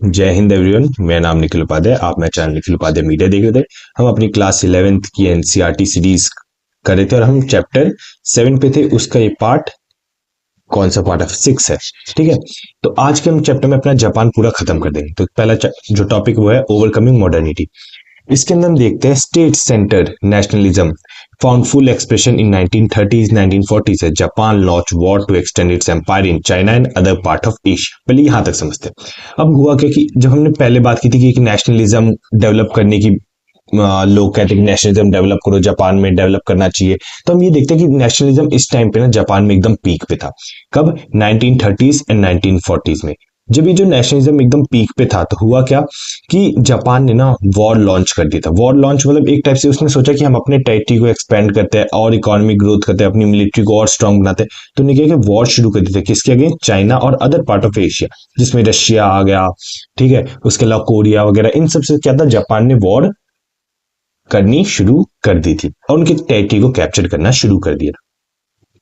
जय हिंद एवरीवन। मेरा नाम निखिल उपाध्याय। आप मेरा चैनल निखिल उपाध्याय मीडिया देख रहे थे। हम अपनी क्लास 11th की एनसीईआरटी सीरीज कर रहे थे और हम चैप्टर 7 पे थे। उसका ये पार्ट कौन सा पार्ट है? 6 है। ठीक है, तो आज के हम चैप्टर में अपना जापान पूरा खत्म कर देंगे। तो पहला जो टॉपिक वो है ओवरकमिंग मॉडर्निटी। इसके अंदर हम देखते हैं state centred nationalism found full expression in 1930s 1940s है। Japan launch war to extend its empire in China and other part of Asia. पहले यहां तक समझते हैं। अब हुआ क्या कि जब हमने पहले बात की थी कि एक नेशनलिज्म डेवलप करने की लोग कहते हैं कि नेशनलिज्म डेवलप करो, जापान में डेवलप करना चाहिए। तो हम ये देखते हैं कि नेशनलिज्म इस टाइम पे ना जापान में एकदम पीक पे था। कब? 1930s एंड 1940s में। जब ये जो नेशनलिज्म एकदम पीक पे था तो हुआ क्या कि जापान ने ना वॉर लॉन्च कर दिया था। वॉर लॉन्च मतलब एक टाइप से उसने सोचा कि हम अपने टेरिटरी को एक्सपेंड करते हैं और इकोनॉमिक ग्रोथ करते हैं, अपनी मिलिट्री को और स्ट्रांग बनाते हैं। तो उन्हें क्या कि वॉर शुरू कर दी थी। किसके अगेंस्ट? चाइना और अदर पार्ट ऑफ एशिया, जिसमें रशिया आ गया। ठीक है, उसके अलावा कोरिया वगैरह, इन सबसे क्या था, जापान ने वॉर करनी शुरू कर दी थी और उनके टेरिटरी को कैप्चर करना शुरू कर दिया।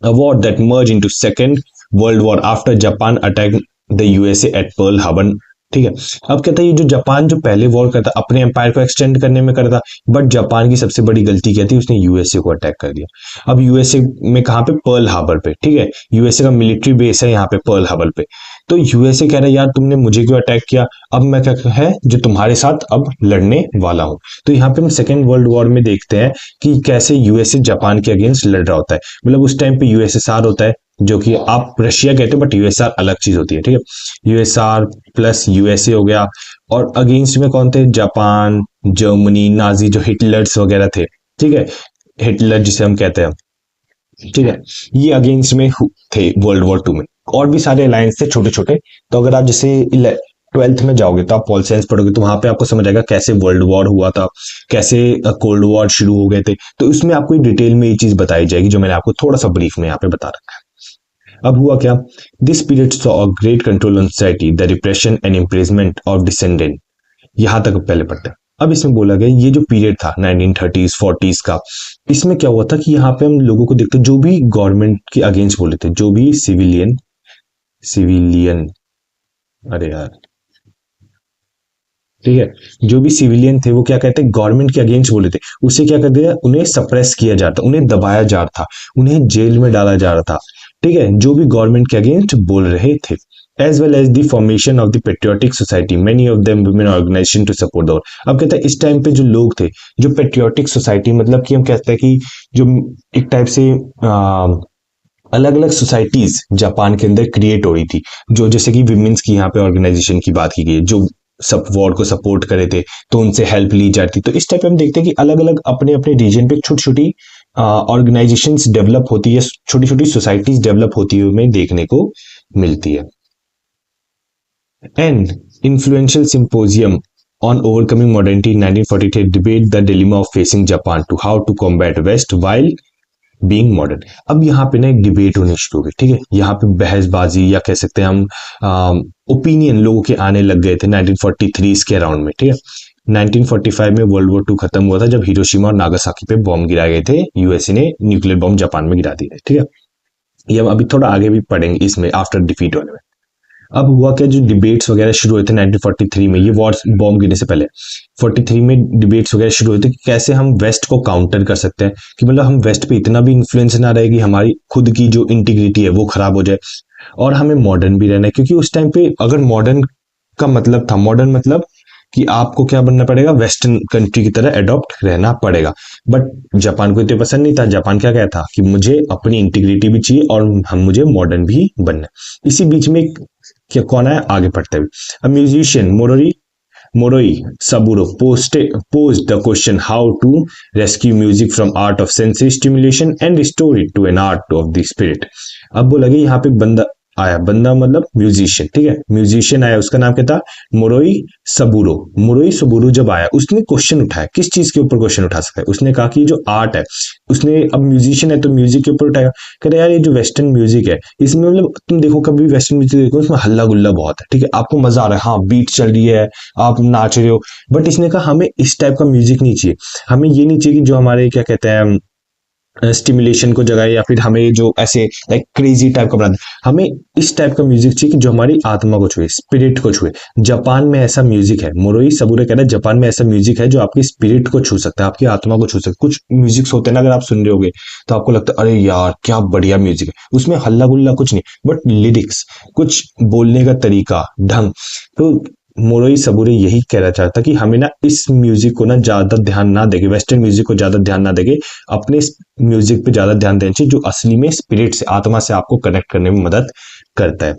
A war that merged into Second World War after Japan attacked the USA at Pearl Harbor। ठीक है, अब कहता है ये जो जापान जो पहले वॉर करता अपने एम्पायर को एक्सटेंड करने में करता, बट जापान की सबसे बड़ी गलती क्या थी? उसने यूएसए को अटैक कर दिया। अब यूएसए में कहाँ पे? पर्ल हार्बर पे। ठीक है, यूएसए का मिलिट्री बेस है यहाँ पे पर्ल हार्बर पे। तो यूएसए कह रहा है यार तुमने मुझे क्यों अटैक किया, अब मैं क्या है जो तुम्हारे साथ अब लड़ने वाला हूं। तो यहाँ पे हम सेकेंड वर्ल्ड वॉर में देखते हैं कि कैसे यूएसए जापान के अगेंस्ट लड़ रहा होता है। मतलब उस टाइम पे यूएसएसआर होता है, जो कि आप रशिया कहते हो बट यूएसआर अलग चीज होती है। ठीक है, यूएसआर प्लस यूएसए हो गया। और अगेंस्ट में कौन थे? जापान, जर्मनी, नाजी जो हिटलर्स वगैरह थे। ठीक है, हिटलर जिसे हम कहते हैं। ठीक है, ये अगेंस्ट में थे वर्ल्ड वॉर टू में। और भी सारे अलायंस थे छोटे छोटे। तो अगर आप जैसे 12th में जाओगे तो आप पॉल साइंस पढ़ोगे तो वहां पे आपको समझ आएगा कैसे वर्ल्ड वॉर हुआ था, कैसे कोल्ड वॉर शुरू हो गए थे। तो इसमें आपको डिटेल में ये चीज बताई जाएगी जो मैंने आपको थोड़ा सा ब्रीफ में यहाँ पे बता रखा है। अब हुआ क्या? This period saw a great control on society, the repression and imprisonment of descendant. यहां तक पहले पढ़ते हैं। अब इसमें बोला गया ये जो पीरियड था 1930s 40s का, इसमें क्या हुआ था कि यहाँ पे हम लोगों को देखते जो भी गवर्नमेंट के अगेंस्ट बोले थे, जो भी सिविलियन सिविलियन अरे यार, ठीक है, जो भी सिविलियन थे वो क्या कहते हैं, गवर्नमेंट के अगेंस्ट बोले थे, उसे क्या कहते हैं, उन्हें सप्रेस किया जाता, उन्हें दबाया जा रहा था, उन्हें जेल में डाला जा रहा था। ठीक है, जो भी गवर्नमेंट के अगेंस्ट बोल रहे थे। As well as the formation of the patriotic society, many of them women organization to support the war. अब कहता है इस टाइम पे जो लोग थे, जो पेट्रियोटिक सोसाइटी मतलब कि हम कहते हैं कि जो एक टाइप से अलग अलग सोसाइटीज जापान के अंदर क्रिएट हो रही थी, जो जैसे कि विमेंस की यहाँ पे ऑर्गेनाइजेशन की बात की गई है, जो सब वॉर को सपोर्ट करे थे, तो उनसे हेल्प ली जाती। तो इस टाइप पे हम देखते हैं कि अलग अलग अपने अपने रीजन पे छोटी छोटी ऑर्गेनाइजेशन डेवलप होती है, छोटी छोटी सोसाइटीज डेवलप होती हुई हमें देखने को मिलती है। And influential symposium on overcoming modernity in 1943 debate the dilemma of facing Japan to how to combat West while being modern. अब यहाँ पे ना एक डिबेट होनी शुरू हो गई। ठीक है, यहाँ पे बहसबाजी या कह सकते हैं हम ओपिनियन लोगों के आने लग गए थे 1943 के अराउंड में। ठीक है, 1945 में वर्ल्ड वॉर टू खत्म हुआ था जब हिरोशिमा और नागासाकी पे बॉम्ब गिराए गए थे। यूएसए ने न्यूक्लियर बॉम्ब जापान में गिरा दिए थे। ठीक है, ये हम अभी थोड़ा आगे भी पढ़ेंगे इसमें आफ्टर डिफीट होने में। अब हुआ क्या, जो डिबेट्स वगैरह शुरू हुए थे 1943 में, ये वॉर बॉम्ब गिरने से पहले 43 में डिबेट्स वगैरह शुरू हुए थे कि कैसे हम वेस्ट को काउंटर कर सकते हैं, कि मतलब हम वेस्ट पे इतना भी इन्फ्लुएंस ना रहे कि हमारी खुद की जो इंटीग्रिटी है वो खराब हो जाए, और हमें मॉडर्न भी रहना है। क्योंकि उस टाइम पे अगर मॉडर्न का मतलब था, मॉडर्न मतलब कि आपको क्या बनना पड़ेगा, वेस्टर्न कंट्री की तरह अडॉप्ट रहना पड़ेगा। बट जापान को इतना पसंद नहीं था। जापान क्या कहता कि मुझे अपनी इंटीग्रिटी भी चाहिए और हम मुझे मॉडर्न भी बनना है। इसी बीच में क्या कौन है आगे पढ़ते हुए, a musician Moroi Saburo posed the question how to rescue music from art of sensory stimulation and restore it to an art of the spirit। अब बोला कि यहाँ पे बंदा आया, बंदा मतलब म्यूजिशियन। ठीक है, म्यूजिशियन आया, उसका नाम क्या था? मोरोई सबुरो। मोरोई सबुरो जब आया उसने क्वेश्चन उठाया, किस चीज के ऊपर क्वेश्चन उठा सकता है? उसने कहा कि जो आर्ट है, उसने अब म्यूजिशियन है तो म्यूजिक के ऊपर उठाया। कह रहे यार ये जो वेस्टर्न म्यूजिक है इसमें मतलब तुम देखो कभी वेस्टर्न म्यूजिक देखो, उसमें हल्ला गुल्ला बहुत है। ठीक है, आपको मजा आ रहा है, हाँ बीट चल रही है, आप नाच रहे हो, बट इसने कहा हमें इस टाइप का म्यूजिक नहीं चाहिए। हमें ये नहीं चाहिए कि जो हमारे क्या कहते हैं स्टिमुलेशन को जगाए, या फिर हमें जो ऐसे लाइक क्रेजी टाइप का बना दे। हमें इस टाइप का म्यूजिक चाहिए कि जो हमारी आत्मा को छुए, स्पिरिट को छुए। जापान में ऐसा म्यूजिक है, मोरोई सबुरे कह रहा है जापान में ऐसा म्यूजिक है जो आपकी स्पिरिट को छू सकता है, आपकी आत्मा को छू सकता है। कुछ म्यूजिक्स होते हैं ना, अगर आप सुन रहे होगे तो आपको लगता है अरे यार क्या बढ़िया म्यूजिक है, उसमें हल्ला गुल्ला कुछ नहीं, बट लिरिक्स, कुछ बोलने का तरीका, ढंग। तो मोरोई सबुरे यही कहना चाहता कि हमें ना इस म्यूजिक को ना ज्यादा ध्यान ना देके, वेस्टर्न म्यूजिक को ज्यादा ध्यान ना देके अपने म्यूजिक पे ज्यादा ध्यान देना चाहिए, जो असली में स्पिरिट से, आत्मा से आपको कनेक्ट करने में मदद करता है।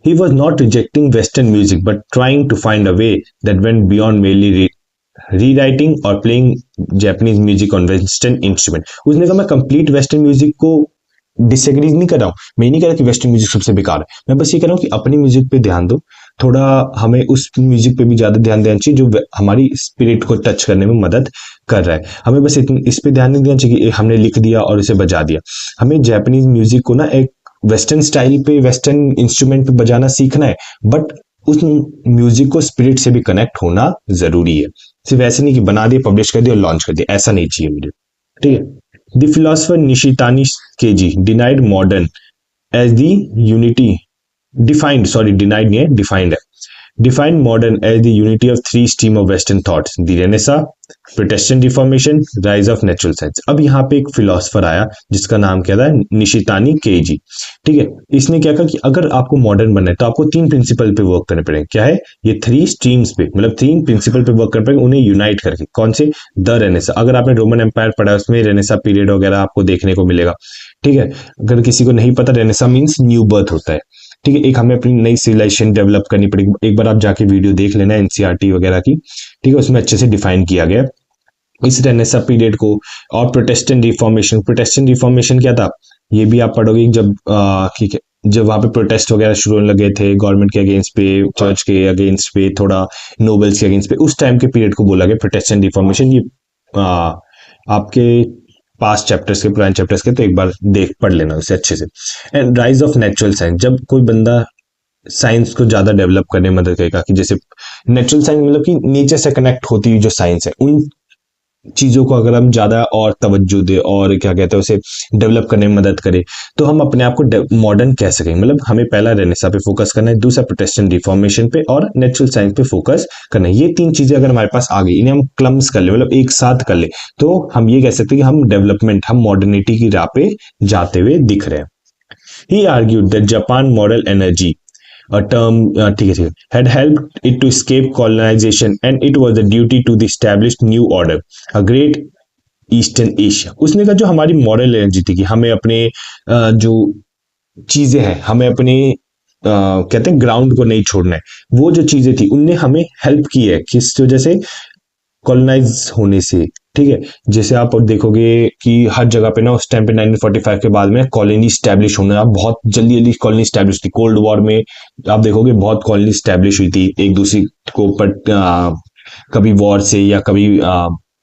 He was not rejecting Western music, but trying to find a way that went beyond merely rewriting or playing Japanese music on Western instrument. उसने कहा मैं कंप्लीट वेस्टर्न म्यूजिक को डिसएग्री नहीं कर रहा हूँ, मैं नहीं कह रहा कि वेस्टर्न म्यूजिक सबसे बेकार है, मैं बस ये कह रहा हूँ कि अपनी म्यूजिक पे ध्यान दो, थोड़ा हमें उस म्यूजिक पे भी ज्यादा ध्यान देना चाहिए जो हमारी स्पिरिट को टच करने में मदद कर रहा है। हमें बस इस पे ध्यान नहीं देना चाहिए कि हमने लिख दिया और इसे बजा दिया। हमें जापानीज म्यूजिक को ना एक वेस्टर्न स्टाइल पे, वेस्टर्न इंस्ट्रूमेंट पे बजाना सीखना है, बट उस म्यूजिक को स्पिरिट से भी कनेक्ट होना जरूरी है। सिर्फ ऐसे नहीं कि बना दिया, पब्लिश कर दिया और लॉन्च कर दिया, ऐसा नहीं चाहिए मुझे। ठीक है। The philosopher Nishitani Keiji denied modern age the unity defined, sorry denied नहीं है, डिफाइंड है, defined modern as the unity of three stream of western thoughts, the Renaissance, Protestant Reformation, rise of natural science। अब यहाँ पे एक philosopher आया जिसका नाम क्या था, निशितानी केजी। ठीक है, इसने क्या कहा कि अगर आपको मॉडर्न बनना है तो आपको तीन प्रिंसिपल पे वर्क करने पड़ेंगे। क्या है ये, थ्री स्ट्रीम्स पे, मतलब तीन प्रिंसिपल पे वर्क करने पड़ेंगे, उन्हें यूनाइट करके। कौन से, द रेनेसा, अगर आपने रोमन एम्पायर पढ़ा है उसमें रेनेसा पीरियड वगैरह आपको देखने को मिलेगा। ठीक है, अगर किसी को नहीं पता, रेनेसा मीन्स न्यू बर्थ होता है। ठीक है, एक हमें अपनी नई सिविलाइजेशन डेवलप करनी पड़ेगी। एक बार आप जाके वीडियो देख लेना एनसीईआरटी वगैरह की, ठीक है, उसमें अच्छे से डिफाइन किया गया इस रेनेसा पीरियड को। और प्रोटेस्टेंट रिफॉर्मेशन, प्रोटेस्टेंट रिफॉर्मेशन क्या था ये भी आप पढ़ोगे जब ठीक है, जब वहां पे प्रोटेस्ट वगैरह शुरू होने लगे थे गवर्नमेंट के अगेंस्ट पे, चर्च के अगेंस्ट पे, थोड़ा नोबल्स के अगेंस्ट पे, उस टाइम के पीरियड को बोला गया प्रोटेस्टेंट रिफॉर्मेशन। ये आपके पास्ट चैप्टर्स के, पुराने चैप्टर्स के, तो एक बार देख पढ़ लेना उसे अच्छे से। And rise of natural science, जब कोई बंदा साइंस को ज्यादा डेवलप करने में मदद करेगा, कि जैसे नेचुरल साइंस मतलब कि नेचर से कनेक्ट होती हुई जो साइंस है, उन चीजों को अगर हम ज्यादा और तवज्जो दे और क्या कहते हैं उसे डेवलप करने में मदद करे, तो हम अपने आप को मॉडर्न कह सकेंगे। मतलब हमें पहला रेनेसा पे फोकस करना है, दूसरा प्रोटेस्टेंट रिफॉर्मेशन पे, और नेचुरल साइंस पे फोकस करना है। ये तीन चीजें अगर हमारे पास आ गई, इन्हें हम क्लम्स कर ले, मतलब एक साथ कर ले, तो हम ये कह सकते हैं कि हम डेवलपमेंट, हम मॉडर्निटी की राह पे जाते हुए दिख रहे हैं। He argued that Japan moral energy, a term ठीक है, had helped it to escape colonization and it was the duty to the established new order, a great eastern Asia. उसने कहा जो हमारी मॉरल एनर्जी थी कि हमें अपने जो चीजें हैं, हमें अपने कहते हैं ग्राउंड को नहीं छोड़ना है, वो जो चीजें थी उनने हमें हेल्प की है, किस वजह से, कॉलोनाइज होने से। ठीक है, जैसे आप देखोगे कि हर जगह पे ना उस टाइम पे 1945 के बाद में कॉलोनी स्टैब्लिश होना, बहुत जल्दी जल्दी कॉलोनी स्टैब्लिश थी। कोल्ड वॉर में आप देखोगे बहुत कॉलोनी स्टैब्लिश हुई थी एक दूसरे को, पर कभी वॉर से या कभी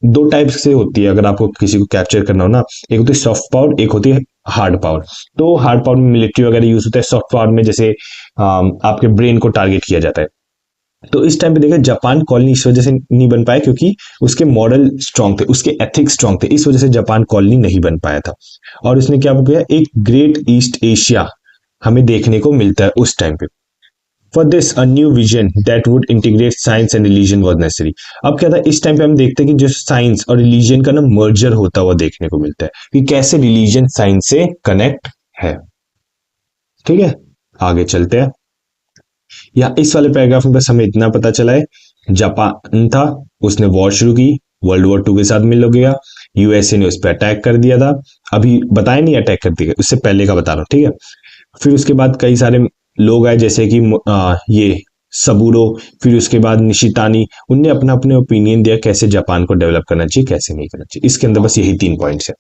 दो टाइप से होती है अगर आपको किसी को कैप्चर करना हो ना, एक होती है सॉफ्ट पावर, एक होती है हार्ड पावर। तो हार्ड पावर में मिलिट्री वगैरह यूज होता है, सॉफ्ट पावर में जैसे आपके ब्रेन को टारगेट किया जाता है। तो इस टाइम पे देखा जापान कॉलोनी इस वजह से नहीं बन पाया क्योंकि उसके मॉडल स्ट्रांग थे, उसके एथिक्स स्ट्रांग थे, इस वजह से जापान कॉलोनी नहीं बन पाया था। और उसने क्या किया, एक ग्रेट ईस्ट एशिया हमें देखने को मिलता है उस टाइम पे। For this a new vision that would integrate science and religion was necessary. अब क्या था, इस टाइम पे हम देखते हैं कि जो साइंस और रिलीजन का ना मर्जर होता हुआ देखने को मिलता है कि कैसे रिलीजन साइंस से कनेक्ट है। ठीक है, आगे चलते हैं। या इस वाले पैराग्राफ में बस हमें इतना पता चला है, जापान था, उसने वॉर शुरू की, वर्ल्ड वॉर 2 के साथ मिल गया, यूएसए ने उस पर अटैक कर दिया था। अभी बताया नहीं अटैक कर दिया, उससे पहले का बता रहा हूँ। ठीक है, फिर उसके बाद कई सारे लोग आए जैसे कि ये सबूरो, फिर उसके बाद निशितानी, उनने अपना अपने ओपिनियन दिया कैसे जापान को डेवलप करना चाहिए, कैसे नहीं करना चाहिए। इसके अंदर बस यही 3 पॉइंट्स है।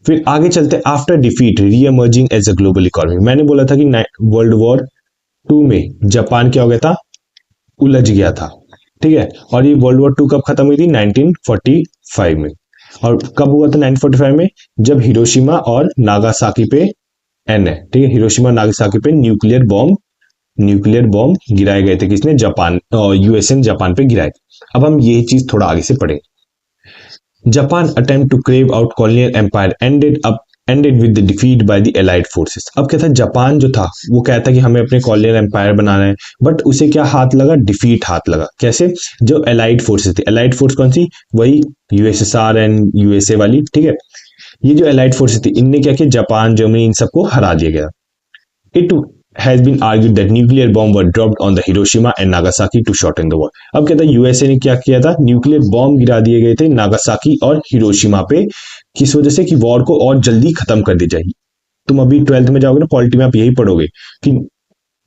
फिर आगे चलते, after defeat re emerging as a global economy. मैंने बोला था कि वर्ल्ड वॉर 2 में जापान क्या हो गया था, उलझ गया था। ठीक है, और ये वर्ल्ड वॉर 2 कब खत्म हुई थी, 1945 में। और कब हुआ था 1945 में, जब हिरोशिमा और नागासाकी पे एन है, ठीक है, हिरोशिमा नागासाकी पे न्यूक्लियर बॉम्ब गिराए गए थे। किसने, जापान, यूएसए ने जापान पे गिराए थे। अब हम यही चीज थोड़ा आगे से पढ़ेंगे। Japan attempt to crave out colonial empire ended with the defeat by the allied forces. अब क्या था, जापान जो था वो कहता कि हमें अपने कॉलोनियल एम्पायर बनाना है, बट उसे क्या हाथ लगा, डिफीट हाथ लगा। कैसे, जो एलाइड फोर्सेस थी, एलाइड फोर्स कौन सी, वही यूएसएसआर एंड यूएसए वाली, ठीक है। ये जो एलाइड फोर्सेस थी इनने क्या किया, जापान जर्मनी इन सबको हरा दिया गया। It has been argued that nuclear bomb were dropped on the Hiroshima and Nagasaki to shorten the war। अब कहता है यूएसए ने क्या किया था, न्यूक्लियर बॉम्ब गिरा दिए गए थे नागासाकी और हिरोशिमा पे, किस वजह से, कि वॉर को और जल्दी खत्म कर दी जाएगी। तुम अभी 12th में जाओगे ना, पॉलिटी में आप यही पढ़ोगे कि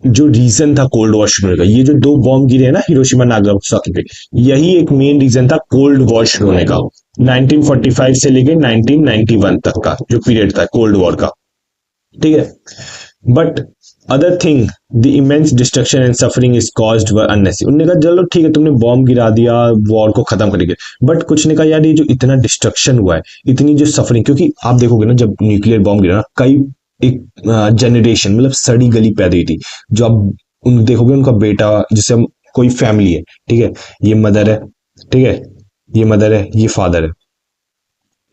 जो रीजन था कोल्ड वॉर शुरू होने का, ये जो दो बॉम्ब गिरे हैं ना हिरोशिमा नागासाकी पे, यही एक मेन रीजन था कोल्ड वॉर शुरू होने का, 1945 से लेके 1991 तक का जो पीरियड था कोल्ड वॉर का, ठीक है। But other thing the immense destruction and suffering is caused were unnecessary. उन्होंने कहा चलो ठीक है तुमने बॉम्ब गिरा दिया वॉर को खत्म करेंगे, बट कुछ ने कहा यार ये जो इतना डिस्ट्रक्शन हुआ है, इतनी जो सफरिंग, क्योंकि आप देखोगे ना जब न्यूक्लियर बॉम्ब गिरा ना, कई एक जनरेशन मतलब सड़ी गली पैदा हुई थी, जो आप उन देखोगे उनका बेटा, जैसे हम कोई फैमिली है, ठीक है, ये मदर है, ठीक है, ये मदर है, ये फादर है,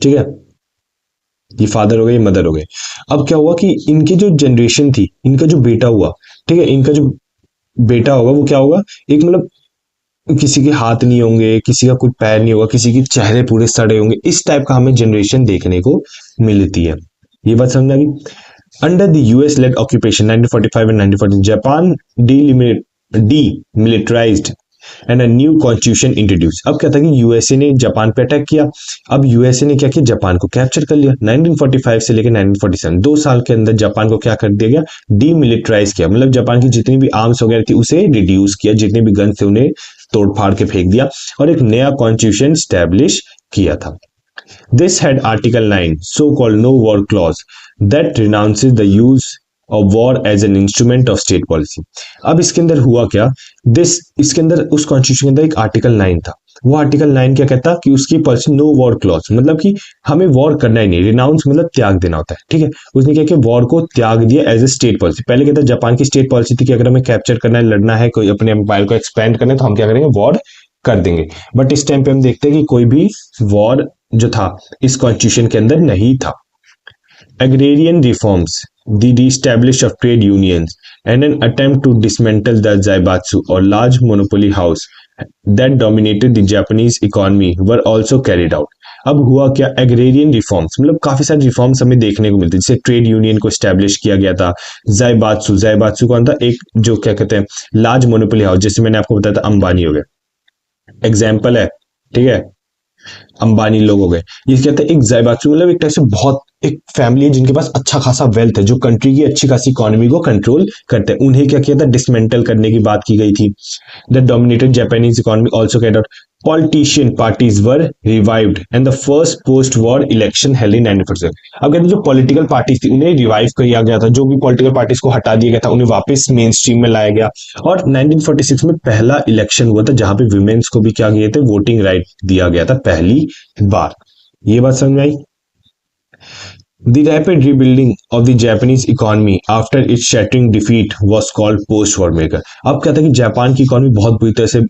ठीक है, ये फादर हो गए, ये मदर हो गए। अब क्या हुआ कि इनकी जो जनरेशन थी, इनका जो बेटा हुआ, ठीक है, इनका जो बेटा होगा वो क्या होगा, एक मतलब किसी के हाथ नहीं होंगे, किसी का कुछ पैर नहीं होगा, किसी के चेहरे पूरे सड़े होंगे, इस टाइप का हमें जनरेशन देखने को मिलती है। ये बात समझ आ गई। Under the US led occupation 1945 and 1940 Japan demilitarised and a new constitution introduce. अब क्या था कि यूएसए ने जापान पे अटैक किया। अब यूएसए ने क्या किया, जापान को कैप्चर कर लिया। 1945 से लेकर 1947 2 साल के अंदर जापान को क्या कर दिया गया, डीमिलिटराइज किया, मतलब जापान की जितनी भी आर्म्स वगैरह थी उसे रिड्यूस किया, जितने भी गन थे उन्हें तोड़ फाड़ के फेंक दिया और एक नया कॉन्स्टिट्यूशन स्टैब्लिश किया था। This had Article 9, so-called no war clause, that renounces the use of war as an instrument of state policy। अब इसके अंदर हुआ क्या, इसके अंदर उस कॉन्स्टिट्यूशन के अंदर एक आर्टिकल 9 था। वो आर्टिकल 9 क्या कहता कि उसकी पॉलिसी नो वॉर क्लॉज, मतलब कि हमें वॉर करना ही नहीं, रिनाउंस मतलब त्याग देना होता है, ठीक है। उसने क्या किया, वॉर को त्याग दिया एज ए स्टेट पॉलिसी। पहले कहता जापान की स्टेट पॉलिसी थी कि अगर हमें कैप्चर करना है, लड़ना है, कोई अपने एम्पायर को एक्सपेंड करना है तो हम क्या करेंगे, वॉर कर देंगे। बट इस टाइम पे हम देखते हैं कि कोई भी वॉर जो था इस कॉन्स्टिट्यूशन के अंदर नहीं था। Agrarian reforms, the reestablish of trade unions and an attempt to dismantle the zaibatsu और large monopoly house that dominated the Japanese economy were also carried out। अब हुआ क्या, एग्रेरियन रिफॉर्म्स मतलब काफी सारे रिफॉर्म्स हमें देखने को मिलते हैं, जैसे ट्रेड यूनियन को स्टैब्लिश किया गया था। जाइबात्सु कौन था, एक जो क्या कहते हैं लार्ज मोनोपोली हाउस, जैसे मैंने आपको बताया था अंबानी हो गया एग्जाम्पल है, ठीक है, अंबानी लोग हो गए। ये कहते हैं एक जाइबात्सु मतलब एक टाइप से बहुत एक फैमिली है जिनके पास अच्छा खासा वेल्थ है, जो कंट्री की अच्छी खासी इकोनॉमी को कंट्रोल करते हैं। उन्हें क्या किया था, डिसमेंटल करने की बात की गई थी। The dominated Japanese economy also carried out politician parties were revived and the first post war election held in 1947। अब कहते हैं जो पॉलिटिकल पार्टीज थी उन्हें रिवाइव किया गया था, जो भी पॉलिटिकल पार्टीज को हटा दिया गया था उन्हें वापस मेन स्ट्रीम में लाया गया। और 1946 में पहला इलेक्शन हुआ था जहां पे विमेन्स को भी क्या किए थे, वोटिंग राइट दिया गया था पहली बार। ये बात समझ में आई। The rapid rebuilding of the Japanese economy after its shattering defeat was called post-war miracle। अब कहते हैं कि जापान की इकोनॉमी बहुत बुरी तरह से,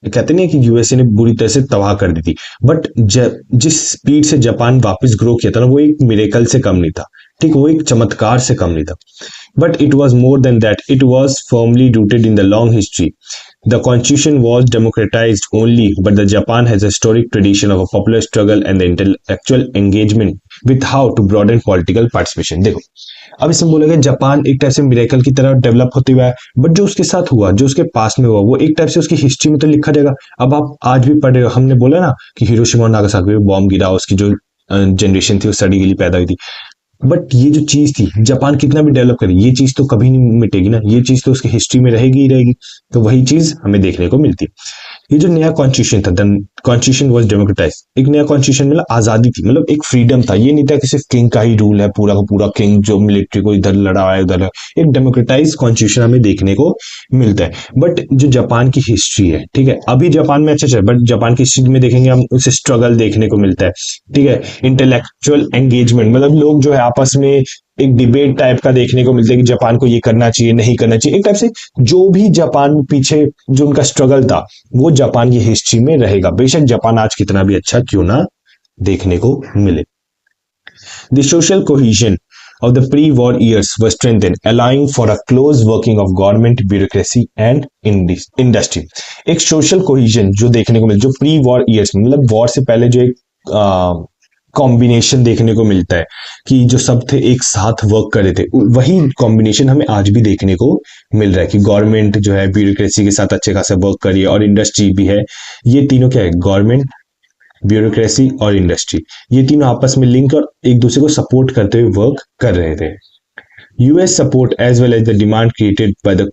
कहते नहीं है कि यूएसए ने बुरी तरह से तबाह कर दी थी, बट जिस स्पीड से जापान वापस ग्रो किया था ना, वो एक मिरेकल से कम नहीं था, ठीक, वो एक चमत्कार से कम नहीं था। But it was more than that, it was firmly rooted in the long history. The constitution was democratized only, but the Japan has a historic tradition of a popular struggle and the intellectual engagement with how to broaden political participation। देखो अब इसमें बोलेगा Japan एक type से miracle की तरह develop होते हुआ है, बट जो उसके साथ हुआ, जो उसके पास में हुआ, वो एक टाइप से उसकी हिस्ट्री में तो लिखा रहेगा। अब आप आज भी पढ़ रहे हो, हमने बोला ना कि हिरोशिमा और नागासाकी में बॉम्ब गिरा, उसकी जो जनरेशन थी वो सड़ी गली पैदा हुई थी, बट ये जो चीज थी जापान कितना भी डेवलप करे ये चीज तो कभी नहीं मिटेगी ना, ये चीज तो उसकी हिस्ट्री में रहेगी ही रहेगी। तो वही चीज हमें देखने को मिलती है। ये जो नया कॉन्स्टिट्यूशन था, कॉन्स्टिट्यूशन वाज डेमोक्रेटाइज, एक नया कॉन्स्टिट्यूशन मतलब आजादी थी, मतलब एक फ्रीडम था। ये नहीं था कि सिर्फ किंग का ही रूल है, पूरा का पूरा किंग जो मिलिट्री को इधर लड़ा है उधर है। एक डेमोक्रेटाइज कॉन्स्टिट्यूशन हमें देखने को मिलता है। बट जो जापान की हिस्ट्री है, ठीक है, अभी जापान में अच्छा चल, बट जापान की हिस्ट्री में देखेंगे हम उसे स्ट्रगल देखने को मिलता है, ठीक है। इंटेलेक्चुअल एंगेजमेंट मतलब लोग जो है आपस में एक डिबेट टाइप का देखने को मिलता है कि जापान को ये करना चाहिए नहीं करना चाहिए। एक टाइप से जो भी जापान में पीछे जो उनका स्ट्रगल था वो जापान की हिस्ट्री में रहेगा, बेशक जापान आज कितना भी अच्छा क्यों ना देखने को मिले। The social cohesion of the pre-war years was strengthened, allowing for a close working of government, bureaucracy and industry. एक social cohesion जो देखने को मिल, जो pre-war years मतलब वॉर से पहले जो एक कॉम्बिनेशन देखने को मिलता है कि जो सब थे एक साथ वर्क कर रहे थे, वही कॉम्बिनेशन हमें आज भी देखने को मिल रहा है कि गवर्नमेंट जो है ब्यूरोक्रेसी के साथ अच्छे खासा वर्क कर रही है और इंडस्ट्री भी है। ये तीनों क्या है, गवर्नमेंट, ब्यूरोक्रेसी और इंडस्ट्री, ये तीनों आपस में लिंक और एक दूसरे को सपोर्ट करते हुए वर्क कर रहे थे। US support as well as the demand created by the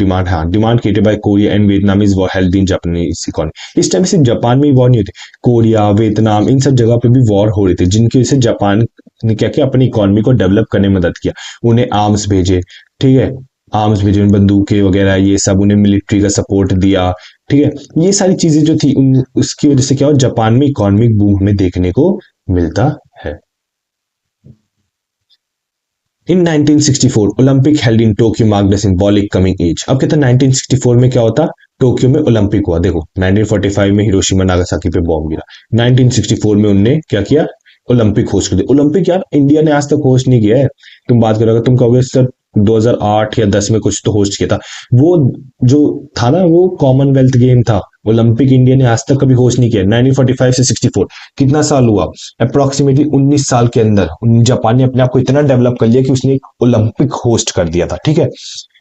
demand created by Korea and Vietnamese war helped in Japanese economy। इस टाइम सिर्फ जापान में ही वॉर नहीं होती, कोरिया, वियतनाम, इन सब जगह पे भी वॉर हो रही थी, जिनकी वजह से जापान ने क्या किया, अपनी इकोनॉमी को डेवलप करने में मदद किया। उन्हें आर्म्स भेजे, ठीक है, आर्म्स भेजे, बंदूकें वगैरह, ये सब, उन्हें मिलिट्री का सपोर्ट दिया, ठीक है। ये सारी चीजें जो थी उसकी वजह से क्या हो, जापान में इकोनॉमिक बूम हमें देखने को मिलता है। In 1964, Olympic held in Tokyo marked the symbolic coming age. अब कहते हैं 1964 में क्या होता, टोक्यो में ओलंपिक हुआ। देखो 1945 में हिरोशिमा नागासाकी पे बॉम्ब गिरा, 1964 में उनने क्या किया, ओलंपिक होस्ट कर दिया। ओलंपिक यार इंडिया ने आज तक होस्ट नहीं किया है। तुम बात करोगे, तुम कहोगे सर 2008 या 10 में कुछ तो होस्ट किया था, वो जो था ना वो कॉमनवेल्थ गेम था। ओलंपिक इंडिया ने आज तक कभी होस्ट नहीं किया। 1945 से 64 कितना साल हुआ, अप्रोक्सीमेटली 19 साल के अंदर जापान ने अपने आप को इतना डेवलप कर लिया कि उसने एक ओलंपिक होस्ट कर दिया था, ठीक है।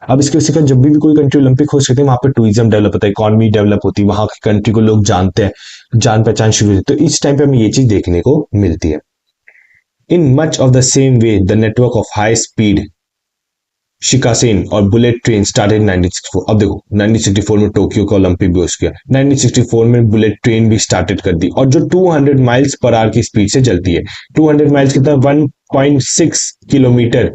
अब इसके वजह से जब भी कोई कंट्री ओलंपिक होस्ट करती है, वहां पे टूरिज्म डेवलप होता है, इकोनॉमी डेवलप होती है, वहां की कंट्री को लोग जानते हैं, जान पहचान शुरू होती है। तो इस टाइम पे हमें ये चीज देखने को मिलती है। In much of the same way the network of high speed shinkansen और बुलेट ट्रेन स्टार्टेड 1964। अब देखो 1964 में टोक्यो का ओलंपिक भी होस्ट किया, 1964 में बुलेट ट्रेन भी स्टार्टेड कर दी, और जो 200 माइल्स पर आवर की स्पीड से चलती है। 200 माइल्स कितना, 1.6 kilometre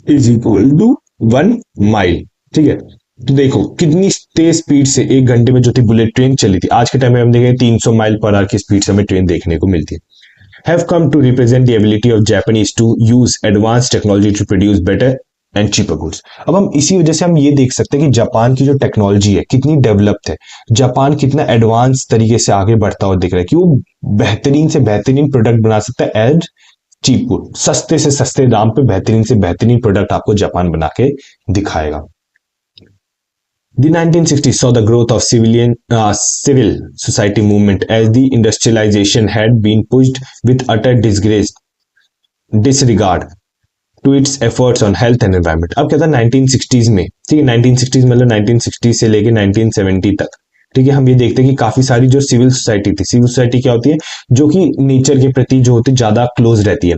is equal to 1 mile, ठीक है। तो देखो कितनी तेज स्पीड से एक घंटे में जो थी बुलेट ट्रेन चली थी। आज के टाइम में हम देखें 300 माइल पर आवर की स्पीड से हमें ट्रेन देखने को मिलती है। Have come to represent the ability of Japanese to use advanced technology to produce better and cheaper goods. अब हम इसी वजह से हम ये देख सकते हैं कि जापान की जो टेक्नोलॉजी है कितनी डेवलप्ड है, जापान कितना एडवांस तरीके से आगे बढ़ता हुआ दिख रहा है कि वो बेहतरीन से बेहतरीन प्रोडक्ट बना सकता है एज चीप गुड, सस्ते से सस्ते दाम पे बेहतरीन से बेहतरीन प्रोडक्ट आपको जापान बना के दिखाएगा। The 1960s saw the growth of civil society movement as the industrialization had been pushed with utter disregard to its efforts on health and environment। अब क्या था 1960s में, ठीक है, 1960s मतलब 1960 से लेके 1970 तक, ठीक है। हम ये देखते हैं कि काफी सारी जो सिविल सोसाइटी थी, सिविल सोसाइटी क्या होती है, जो कि नेचर के प्रति जो होती है ज्यादा क्लोज रहती है,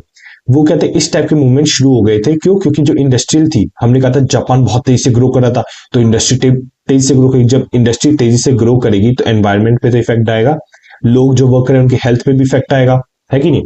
वो कहते हैं इस टाइप के मूवमेंट शुरू हो गए थे। क्यों? क्योंकि जो इंडस्ट्रियल थी, हमने कहा था जापान बहुत तेजी से ग्रो कर रहा था, तो इंडस्ट्री तेजी से ग्रो करेगी। जब इंडस्ट्री तेजी से ग्रो करेगी तो एनवायरमेंट पे तो इफेक्ट आएगा, लोग जो वर्क करें उनकी हेल्थ पे भी इफेक्ट आएगा, है कि नहीं।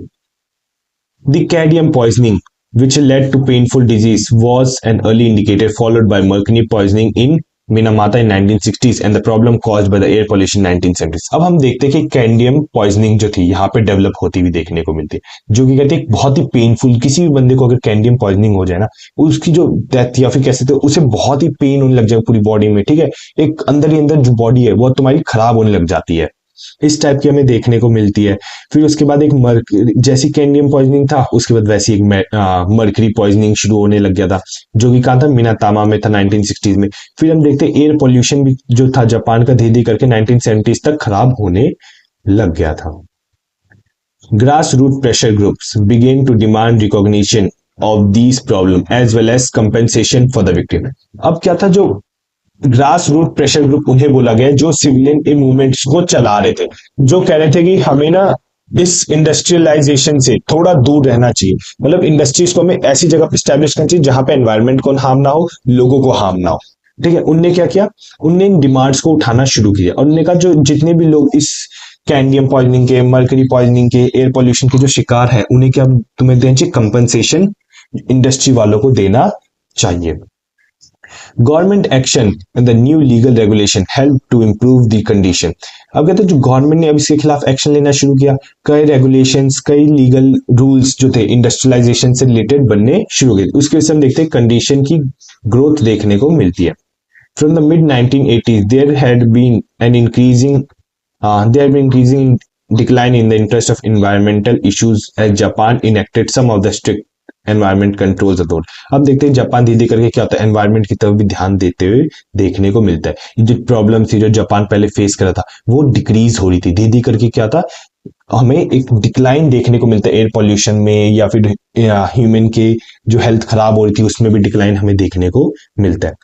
The cadmium poisoning which led to painful disease was an early indicator, followed by mercury poisoning in Minamata in 1960s and the problem caused by the air pollution 1970s। अब हम देखते हैं कि कैडमियम पॉइजनिंग जो थी यहाँ पे develop होती हुई देखने को मिलती है, जो कि कहते हैं बहुत ही पेनफुल। किसी भी बंदे को अगर कैडमियम पॉइजनिंग हो जाए ना, उसकी जो डेथ या फिर कैसे तो उसे बहुत ही पेन होने लग जाए पूरी बॉडी में, ठीक है। एक अंदर ही अंदर जो बॉडी है वो तुम्हारी खराब होने लग जाती है, इस टाइप की हमें देखने को मिलती है। फिर उसके बाद एक जैसी कैडमियम पॉइजनिंग था, उसके बाद वैसी एक मर्करी पॉइजनिंग शुरू होने लग गया था, जो कि कहा था मिनातामा में था 1960s में। फिर हम देखते हैं एयर पोल्यूशन भी जो था जापान का धीरे धीरे करके 1970s तक खराब होने लग गया था। Grass root pressure groups began to demand recognition of these problem as well as compensation for the victim. अब क्या था, जो ग्रास रूट प्रेशर ग्रुप उन्हें बोला गया जो सिविलियन मूवमेंट्स को चला रहे थे, जो कह रहे थे कि हमें ना इस इंडस्ट्रियलाइजेशन से थोड़ा दूर रहना चाहिए, मतलब इंडस्ट्रीज को हमें ऐसी जगह पे स्टैब्लिश करना चाहिए जहां पे एनवायरनमेंट को हार्म ना हो, लोगों को हार्म ना हो, ठीक है। उनने क्या किया, उनने इन डिमांड्स को उठाना शुरू किया और उन्होंने कहा जो जितने भी लोग इस कैडमियम पॉइजनिंग के, मर्करी पॉइजनिंग के, एयर पोल्यूशन के जो शिकार है, उन्हें क्या तुम्हें देना चाहिए, कंपनसेशन इंडस्ट्री वालों को देना चाहिए। Government action and the new legal regulation help to improve the condition. अब कहते हैं जो गवर्नमेंट ने अब इसके खिलाफ एक्शन लेना शुरू किया, कई रेगुलेशंस, कई लीगल रूल्स जो थे इंडस्ट्रियलाइजेशन से रिलेटेड बनने शुरू हो गए। उसके वजह से हम देखते हैं कंडीशन की ग्रोथ देखने को मिलती है। From the mid 1980s there had been an increasing decline in the interest of environmental issues as Japan enacted some of the strict environment controls अदोर। अब देखते हैं जापान धीरे करके क्या होता है, एनवायरमेंट की तरफ भी ध्यान देते हुए देखने को मिलता है। जो प्रॉब्लम थी जो जापान पहले फेस कर रहा था वो डिक्रीज हो रही थी धीरे करके, क्या था हमें एक डिक्लाइन देखने को मिलता है एयर पॉल्यूशन में, या फिर ह्यूमन के जो हेल्थ खराब हो रही थी उसमें भी डिक्लाइन हमें देखने को मिलता है।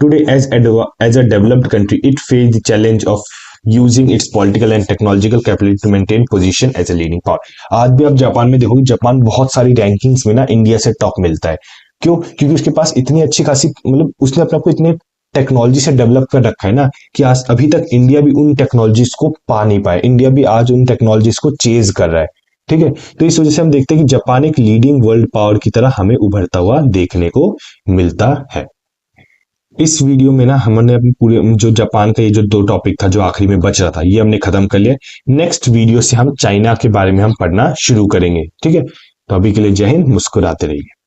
Today as a developed country it face the challenge of using its political and technological capability to maintain position as a leading power. आज भी आप जापान में देखोगे, जापान बहुत सारी रैंकिंग्स में ना इंडिया से टॉप मिलता है। क्यों? क्योंकि उसके पास इतनी अच्छी खासी, मतलब उसने अपने आप को इतने टेक्नोलॉजी से डेवलप कर रखा है ना कि आज अभी तक इंडिया भी उन टेक्नोलॉजीज को पा नहीं पाया। इंडिया भी आज उन टेक्नोलॉजीज को चेज कर रहा है। ठीक है, तो इस वजह से हम देखते हैं कि जापान एक लीडिंग वर्ल्ड पावर की तरह हमें उभरता हुआ देखने को मिलता है। इस वीडियो में ना हमने अपने पूरे जो जापान का ये जो 2 टॉपिक था जो आखिरी में बच रहा था ये हमने खत्म कर लिया। नेक्स्ट वीडियो से हम चाइना के बारे में हम पढ़ना शुरू करेंगे। ठीक है, तो अभी के लिए जय हिंद, मुस्कुराते रहिए।